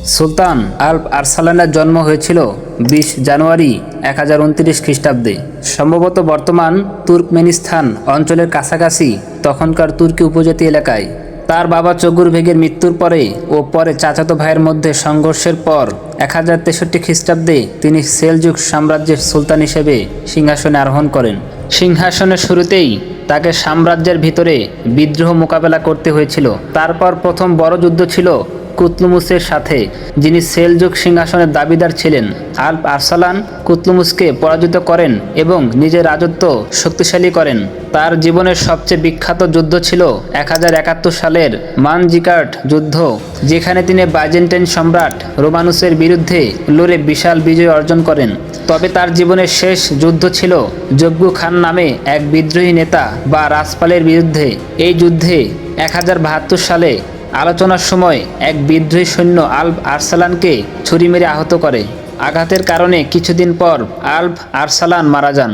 সুলতান আল্প আরসালানের জন্ম হয়েছিল 20 জানুয়ারি 1029 খ্রিস্টাব্দে, সম্ভবত বর্তমান তুর্কমেনিস্তান অঞ্চলের কাছাকাছি তখনকার তুর্কি উপজাতি এলাকায়। তার বাবা চগুরবেগের মৃত্যুর পরে ও পরে চাচাতো ভাইয়ের মধ্যে সংঘর্ষের পর 1063 খ্রিস্টাব্দে তিনি সেলজুক সাম্রাজ্যের সুলতান হিসেবে সিংহাসনে আরোহণ করেন। সিংহাসনের শুরুতেই তাকে সাম্রাজ্যের ভিতরে বিদ্রোহ মোকাবেলা করতে হয়েছিল। তারপর প্রথম বড় যুদ্ধ ছিল কুতলুমুসের সাথে, যিনি সেলজুক সিংহাসনের দাবিদার ছিলেন। আল্প আরসালান কুতলুমুসকে পরাজিত করেন এবং নিজের রাজত্ব শক্তিশালী করেন। তার জীবনের সবচেয়ে বিখ্যাত যুদ্ধ ছিল 1071 সালের মানজিকার্ট যুদ্ধ, যেখানে তিনি বাইজেন্টাইন সম্রাট রোমানুসের বিরুদ্ধে লড়ে বিশাল বিজয় অর্জন করেন। তবে তার জীবনের শেষ যুদ্ধ ছিল জগ্গু খান নামে এক বিদ্রোহী নেতা বা রাজপালের বিরুদ্ধে। এই যুদ্ধে 1072 সালে আলোচনার সময় এক বিদ্রোহী সৈন্য আল্প আরসালানকে ছুরি মেরে আহত করে। আঘাতের কারণে কিছুদিন পর আল্প আরসালান মারা যান।